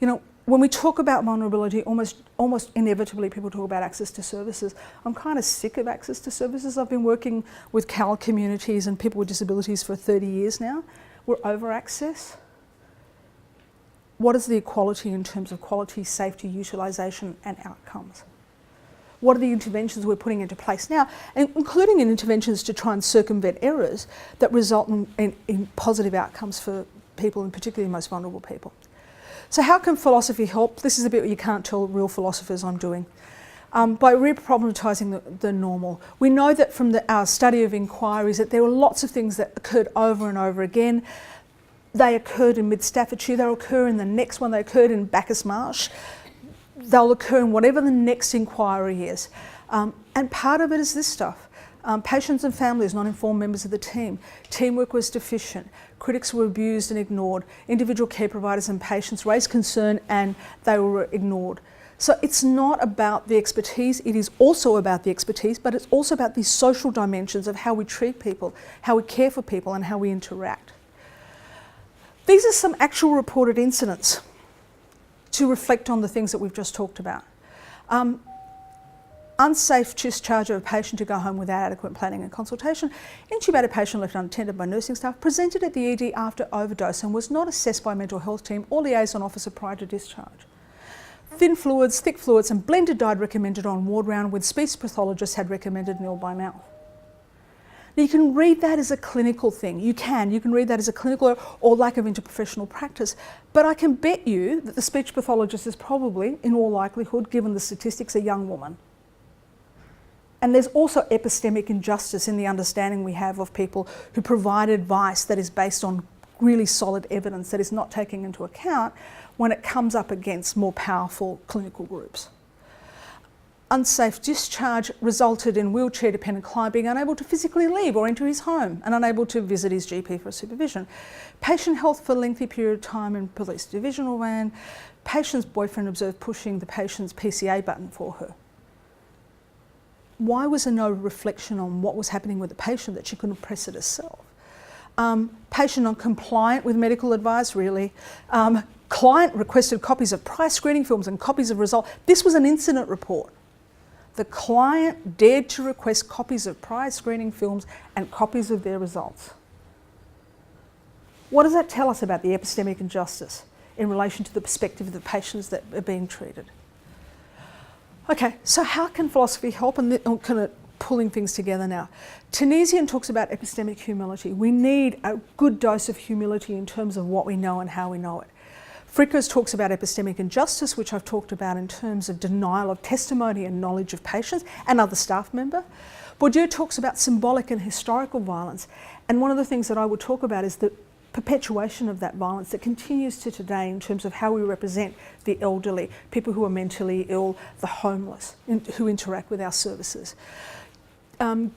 You know, when we talk about vulnerability, almost inevitably people talk about access to services. I'm kind of sick of access to services. I've been working with CAL communities and people with disabilities for 30 years now. we're over access. What is the equality in terms of quality, safety, utilisation and outcomes? What are the interventions we're putting into place now, including in interventions to try and circumvent errors that result in positive outcomes for people, and particularly the most vulnerable people? So how can philosophy help? This is a bit you can't tell real philosophers I'm doing. By re-problematizing the normal. We know that from our study of inquiries that there were lots of things that occurred over and over again. They occurred in Mid Staffordshire, they'll occur in the next one, they occurred in Bacchus Marsh. They'll occur in whatever the next inquiry is. And part of it is this stuff. Patients and families, not informed members of the team. Teamwork was deficient. Critics were abused and ignored. Individual care providers and patients raised concern and they were ignored. So it's not about the expertise, it is also about the expertise, but it's also about these social dimensions of how we treat people, how we care for people and how we interact. These are some actual reported incidents to reflect on the things that we've just talked about. Unsafe discharge of a patient to go home without adequate planning and consultation. Intubated patient left unattended by nursing staff, presented at the ED after overdose and was not assessed by mental health team or liaison officer prior to discharge. Thin fluids, thick fluids and blended diet recommended on ward round when speech pathologists had recommended nil by mouth. Now you can read that as a clinical thing. You can read that as a clinical or lack of interprofessional practice. But I can bet you that the speech pathologist is probably, in all likelihood, given the statistics, a young woman. And there's also epistemic injustice in the understanding we have of people who provide advice that is based on really solid evidence that is not taking into account when it comes up against more powerful clinical groups. Unsafe discharge resulted in wheelchair-dependent client being unable to physically leave or enter his home and unable to visit his GP for supervision. Patient health for a lengthy period of time in police divisional van. Patient's boyfriend observed pushing the patient's PCA button for her. Why was there no reflection on what was happening with the patient that she couldn't press it herself? Patient non-compliant with medical advice, really. Client requested copies of prior screening films and copies of result. This was an incident report. The client dared to request copies of prior screening films and copies of their results. What does that tell us about the epistemic injustice in relation to the perspective of the patients that are being treated? Okay, so how can philosophy help? And I'm kind of pulling things together now. Tunisian talks about epistemic humility. We need a good dose of humility in terms of what we know and how we know it. Frickers talks about epistemic injustice, which I've talked about in terms of denial of testimony and knowledge of patients and other staff member. Bourdieu talks about symbolic and historical violence. And one of the things that I would talk about is the perpetuation of that violence that continues to today in terms of how we represent the elderly, people who are mentally ill, the homeless, who interact with our services.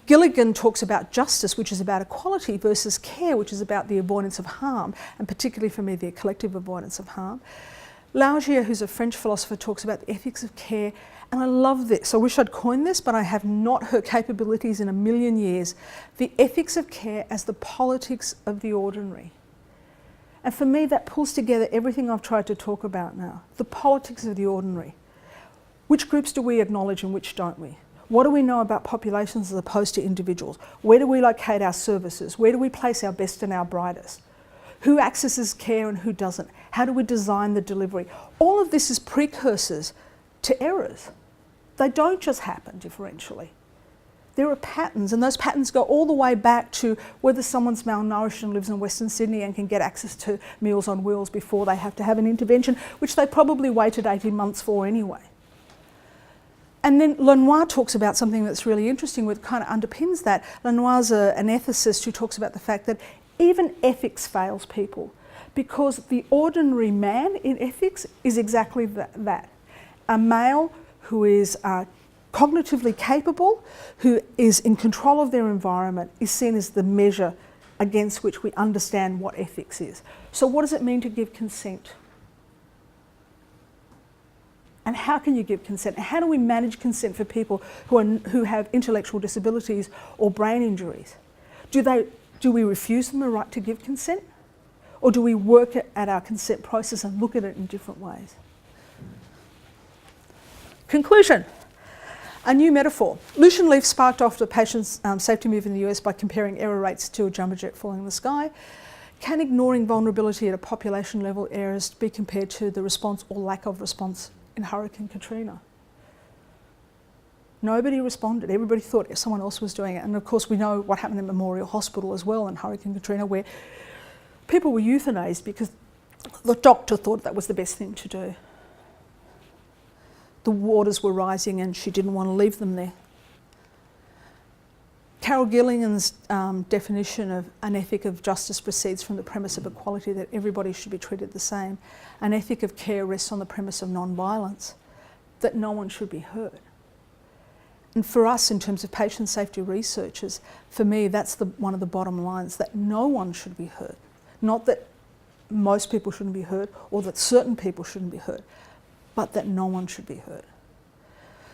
Gilligan talks about justice, which is about equality, versus care, which is about the avoidance of harm, and particularly for me, the collective avoidance of harm. Laugier, who's a French philosopher, talks about the ethics of care, and I love this. I wish I'd coined this, but I have not her capabilities in a million years. The ethics of care as the politics of the ordinary. And for me, that pulls together everything I've tried to talk about now. The politics of the ordinary. Which groups do we acknowledge and which don't we? What do we know about populations as opposed to individuals? Where do we locate our services? Where do we place our best and our brightest? Who accesses care and who doesn't? How do we design the delivery? All of this is precursors to errors. They don't just happen differentially. There are patterns, and those patterns go all the way back to whether someone's malnourished and lives in Western Sydney and can get access to Meals on Wheels before they have to have an intervention, which they probably waited 18 months for anyway. And then Lenoir talks about something that's really interesting, which kind of underpins that. Lenoir's an ethicist who talks about the fact that even ethics fails people because the ordinary man in ethics is exactly that. A male who is cognitively capable, who is in control of their environment, is seen as the measure against which we understand what ethics is. So what does it mean to give consent? And how can you give consent? How do we manage consent for people who have intellectual disabilities or brain injuries? Do we refuse them the right to give consent? Or do we work at our consent process and look at it in different ways? Conclusion. A new metaphor. Lucian Leaf sparked off the patient's safety move in the US by comparing error rates to a jumbo jet falling in the sky. Can ignoring vulnerability at a population level areas be compared to the response or lack of response in Hurricane Katrina? Nobody responded. Everybody thought someone else was doing it. And of course we know what happened at Memorial Hospital as well in Hurricane Katrina, where people were euthanized because the doctor thought that was the best thing to do. The waters were rising and she didn't want to leave them there. Carol Gilligan's definition of an ethic of justice proceeds from the premise of equality, that everybody should be treated the same. An ethic of care rests on the premise of non-violence, that no one should be hurt. And for us, in terms of patient safety researchers, for me, that's one of the bottom lines, that no one should be hurt. Not that most people shouldn't be hurt or that certain people shouldn't be hurt, but that no one should be hurt.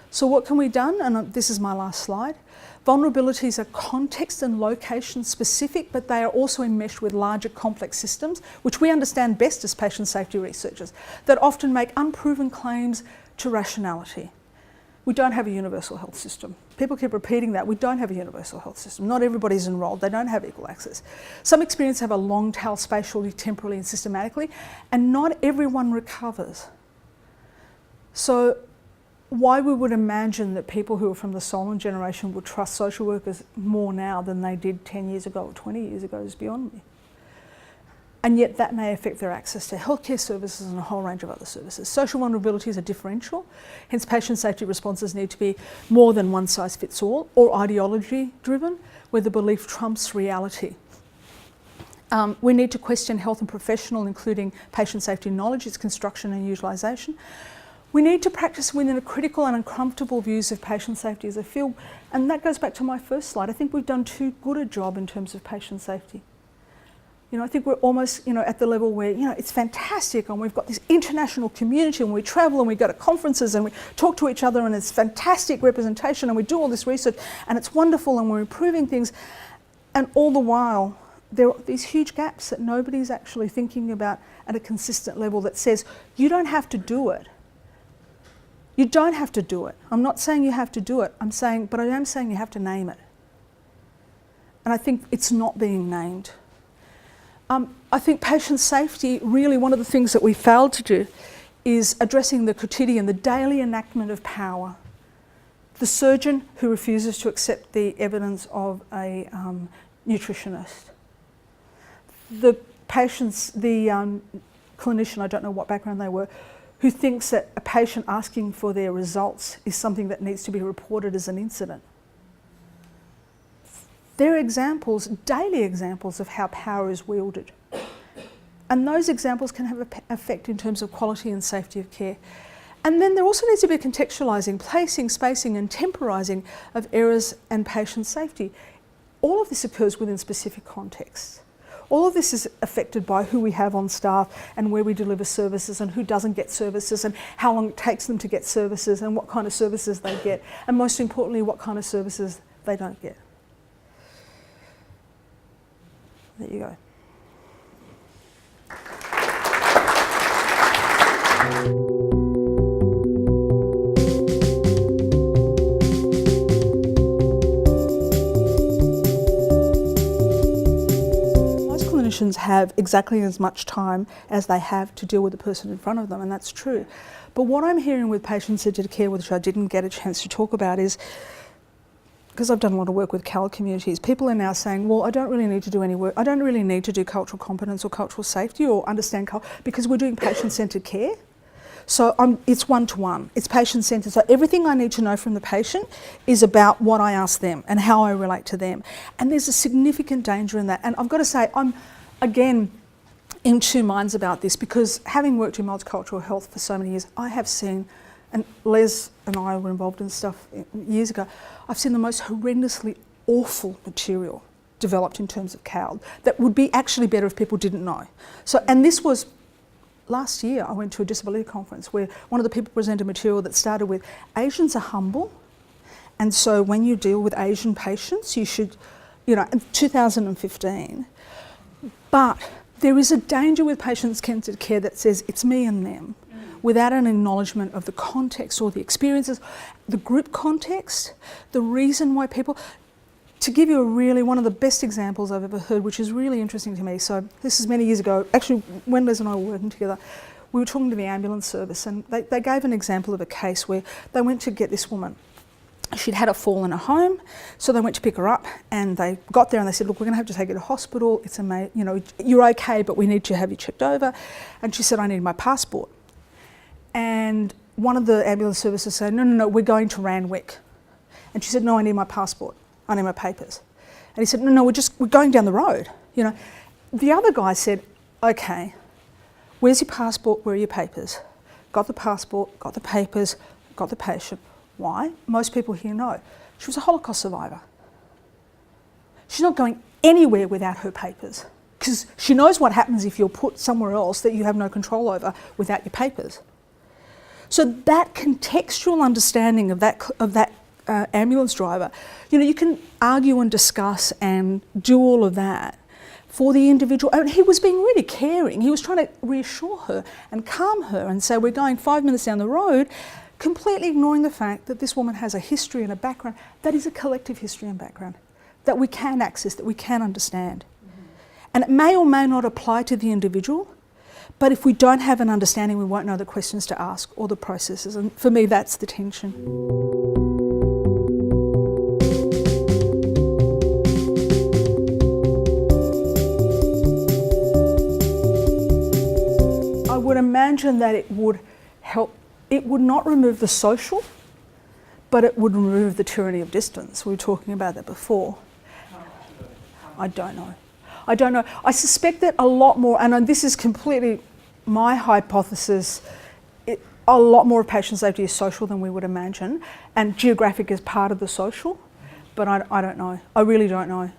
So what can we do? And this is my last slide. Vulnerabilities are context and location specific, but they are also enmeshed with larger complex systems, which we understand best as patient safety researchers, that often make unproven claims to rationality. We don't have a universal health system. People keep repeating that. We don't have a universal health system. Not everybody's enrolled. They don't have equal access. Some experiences have a long tail spatially, temporally and systematically, and not everyone recovers. So why we would imagine that people who are from the Solon generation would trust social workers more now than they did 10 years ago or 20 years ago is beyond me. And yet that may affect their access to healthcare services and a whole range of other services. Social vulnerabilities are differential, hence patient safety responses need to be more than one size fits all or ideology driven, where the belief trumps reality. We need to question health and professional, including patient safety knowledge, its construction and utilisation. We need to practice within a critical and uncomfortable views of patient safety as a field, and that goes back to my first slide. I think we've done too good a job in terms of patient safety. I think we're almost, at the level where, it's fantastic and we've got this international community and we travel and we go to conferences and we talk to each other and it's fantastic representation and we do all this research and it's wonderful and we're improving things, and all the while there are these huge gaps that nobody's actually thinking about at a consistent level that says, you don't have to do it. You don't have to do it. I'm not saying you have to do it. But I am saying you have to name it. And I think it's not being named. I think patient safety, really one of the things that we failed to do is addressing the quotidian, the daily enactment of power. The surgeon who refuses to accept the evidence of a nutritionist. The patients, the clinician, I don't know what background they were, who thinks that a patient asking for their results is something that needs to be reported as an incident. They're examples, daily examples of how power is wielded. And those examples can have an effect in terms of quality and safety of care. And then there also needs to be a contextualising, placing, spacing and temporising of errors and patient safety. All of this occurs within specific contexts. All of this is affected by who we have on staff and where we deliver services and who doesn't get services and how long it takes them to get services and what kind of services they get, and most importantly, what kind of services they don't get. There you go. Have exactly as much time as they have to deal with the person in front of them, and that's true. But what I'm hearing with patient-centred care, which I didn't get a chance to talk about, is, because I've done a lot of work with CAL communities, people are now saying, well, I don't really need to do any work, I don't really need to do cultural competence or cultural safety or understand because we're doing patient-centred care. So it's one-to-one, it's patient-centred. So everything I need to know from the patient is about what I ask them and how I relate to them. And there's a significant danger in that. And I've got to say, I'm, again, in two minds about this, because having worked in multicultural health for so many years, I have seen, and Les and I were involved in stuff years ago, I've seen the most horrendously awful material developed in terms of CAL that would be actually better if people didn't know. So, and this was last year, I went to a disability conference where one of the people presented material that started with, Asians are humble, and so when you deal with Asian patients, you should, in 2015, but there is a danger with patient-centred care that says it's me and them, without an acknowledgement of the context or the experiences, the group context, the reason why people... to give you one of the best examples I've ever heard, which is really interesting to me. So this is many years ago. Actually, when Liz and I were working together, we were talking to the ambulance service, and they gave an example of a case where they went to get this woman. She'd had a fall in her home, so they went to pick her up, and they got there and they said, look, we're going to have to take you to hospital. It's you're okay, but we need to have you checked over. And she said, I need my passport. And one of the ambulance services said, no, we're going to Randwick. And she said, no, I need my passport. I need my papers. And he said, no, we're going down the road. The other guy said, okay, where's your passport? Where are your papers? Got the passport, got the papers, got the patient. Why? Most people here know. She was a Holocaust survivor. She's not going anywhere without her papers, because she knows what happens if you're put somewhere else that you have no control over without your papers. So that contextual understanding of that ambulance driver, you can argue and discuss and do all of that for the individual. And he was being really caring. He was trying to reassure her and calm her and say, we're going 5 minutes down the road, completely ignoring the fact that this woman has a history and a background that is a collective history and background that we can access, that we can understand. And it may or may not apply to the individual, but if we don't have an understanding, we won't know the questions to ask or the processes. And for me, that's the tension. I would imagine that it would help. It would not remove the social, but it would remove the tyranny of distance. We were talking about that before. I don't know. I suspect that a lot more, and this is completely my hypothesis, a lot more of patient safety is social than we would imagine, and geographic is part of the social, but I don't know. I really don't know.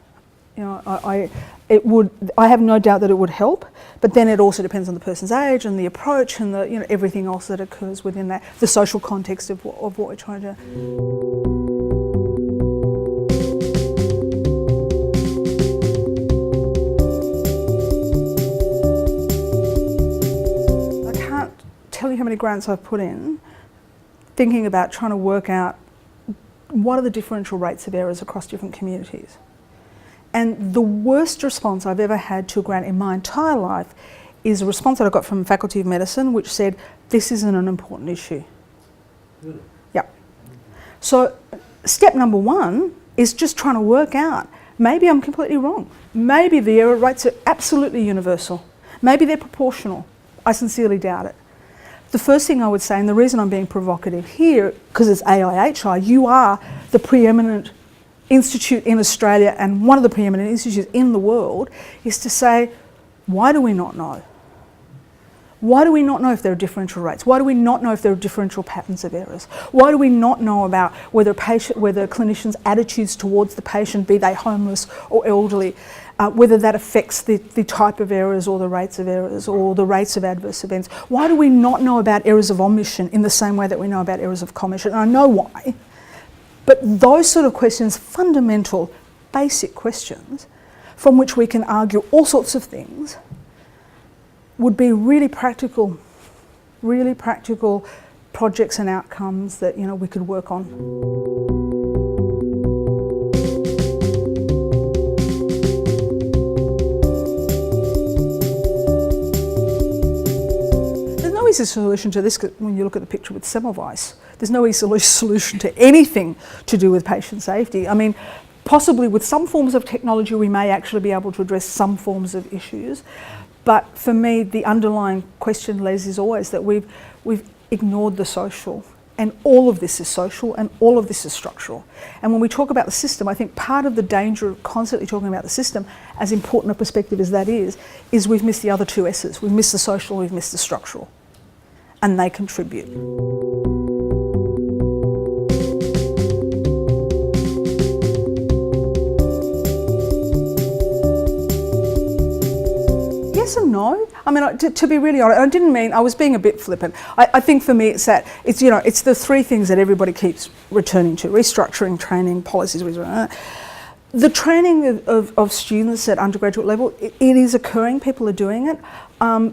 I have no doubt that it would help, but then it also depends on the person's age and the approach and the everything else that occurs within that, the social context of what we're trying to. I can't tell you how many grants I've put in thinking about trying to work out what are the differential rates of errors across different communities. And the worst response I've ever had to a grant in my entire life is a response that I got from Faculty of Medicine, which said, this isn't an important issue. Really? Yeah. So step number one is just trying to work out, maybe I'm completely wrong. Maybe the error rates are absolutely universal. Maybe they're proportional. I sincerely doubt it. The first thing I would say, and the reason I'm being provocative here, because it's AIHI, you are the preeminent institute in Australia and one of the preeminent institutes in the world, is to say, why do we not know? Why do we not know if there are differential rates? Why do we not know if there are differential patterns of errors? Why do we not know about whether clinicians' attitudes towards the patient, be they homeless or elderly, whether that affects the type of errors or the rates of errors or the rates of adverse events? Why do we not know about errors of omission in the same way that we know about errors of commission? And I know why. But those sort of questions, fundamental, basic questions, from which we can argue all sorts of things, would be really practical projects and outcomes that we could work on. There's no easy solution to this when you look at the picture with Semmelweis. There's no easy solution to anything to do with patient safety. I mean, possibly with some forms of technology we may actually be able to address some forms of issues. But for me, the underlying question, Les, is always that we've ignored the social. And all of this is social and all of this is structural. And when we talk about the system, I think part of the danger of constantly talking about the system, as important a perspective as that is we've missed the other two S's. We've missed the social, we've missed the structural. And they contribute. Yes and no. I mean, to be really honest, I didn't mean, I was being a bit flippant. I think for me it's that, it's the three things that everybody keeps returning to: restructuring, training, policies. The training of students at undergraduate level, it is occurring, people are doing it.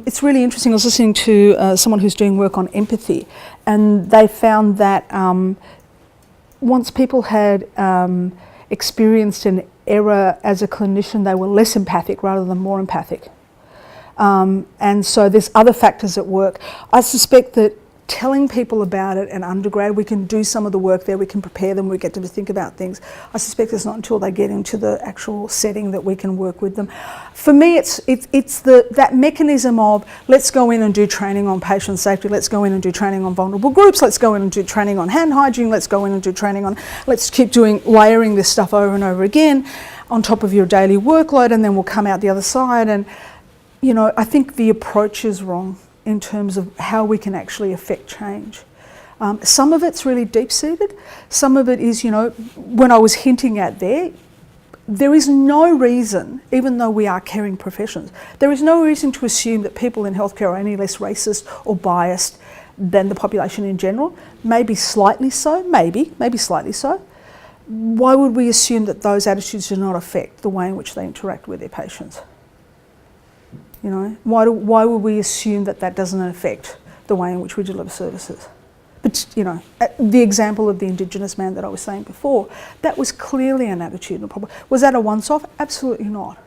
It's really interesting. I was listening to someone who's doing work on empathy, and they found that once people had experienced an error as a clinician, they were less empathic rather than more empathic. And so there's other factors at work. I suspect that telling people about it in undergrad, we can do some of the work there, we can prepare them, we get them to think about things. I suspect it's not until they get into the actual setting that we can work with them. For me, it's that mechanism of let's go in and do training on patient safety, let's go in and do training on vulnerable groups, let's go in and do training on hand hygiene, let's go in and do training on, let's keep layering this stuff over and over again on top of your daily workload, and then we'll come out the other side. And, you know, I think the approach is wrong in terms of how we can actually affect change. Some of it's really deep-seated. Some of it is, you know, when I was hinting at there is no reason, even though we are caring professions, there is no reason to assume that people in healthcare are any less racist or biased than the population in general. Maybe slightly so, maybe slightly so. Why would we assume that those attitudes do not affect the way in which they interact with their patients? You know, why would we assume that that doesn't affect the way in which we deliver services? But, you know, the example of the Indigenous man that I was saying before, that was clearly an attitudinal problem. Was that a once-off? Absolutely not.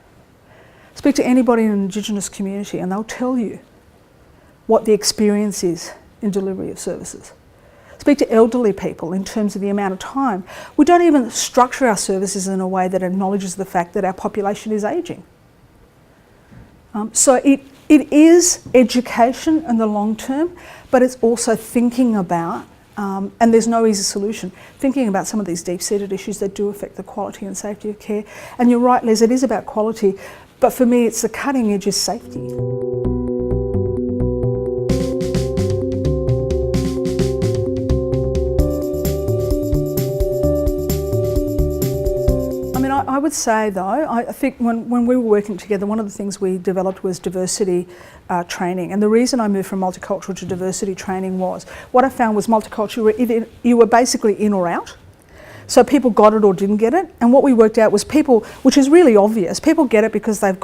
Speak to anybody in an Indigenous community and they'll tell you what the experience is in delivery of services. Speak to elderly people in terms of the amount of time. We don't even structure our services in a way that acknowledges the fact that our population is ageing. So it is education in the long term, but it's also thinking about, and there's no easy solution, thinking about some of these deep-seated issues that do affect the quality and safety of care. And you're right, Les, it is about quality, but for me it's the cutting edge is safety. I would say though, I think when we were working together, one of the things we developed was diversity training. And the reason I moved from multicultural to diversity training was, what I found was multicultural, you were basically in or out. So people got it or didn't get it. And what we worked out was people, which is really obvious, people get it because they're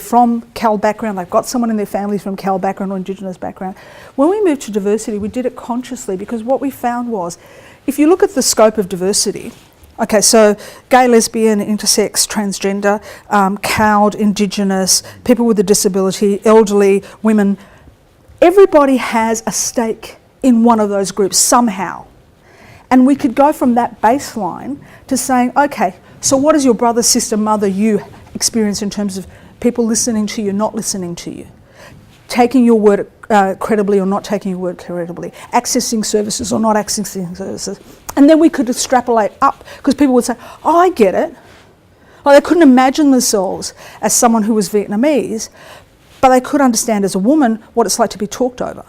from Cal background, they've got someone in their family from Cal background or Indigenous background. When we moved to diversity, we did it consciously because what we found was, if you look at the scope of diversity, okay, so gay, lesbian, intersex, transgender, CALD, Indigenous, people with a disability, elderly, women, everybody has a stake in one of those groups somehow. And we could go from that baseline to saying, okay, so what does your brother, sister, mother, you experience in terms of people listening to you, not listening to you? Taking your word credibly or not taking your word credibly, accessing services or not accessing services. And then we could extrapolate up, because people would say, oh, I get it. Well, they couldn't imagine themselves as someone who was Vietnamese, but they could understand as a woman what it's like to be talked over.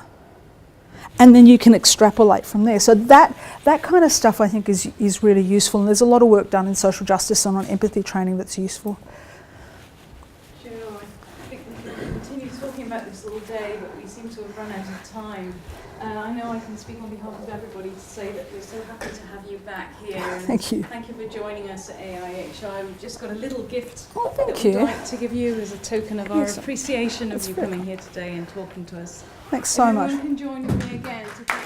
And then you can extrapolate from there. So that kind of stuff I think is really useful. And there's a lot of work done in social justice and on empathy training that's useful. I think we can continue talking about this all day, but we seem to have run out of time. I know I can speak on behalf of everybody to say that we're so happy to have you back here. And thank you. Thank you for joining us at AIHI. We've just got a little gift that we'd like to give you as a token of our appreciation of you very coming here today and talking to us. Thanks so much. Everyone can join with me again to thank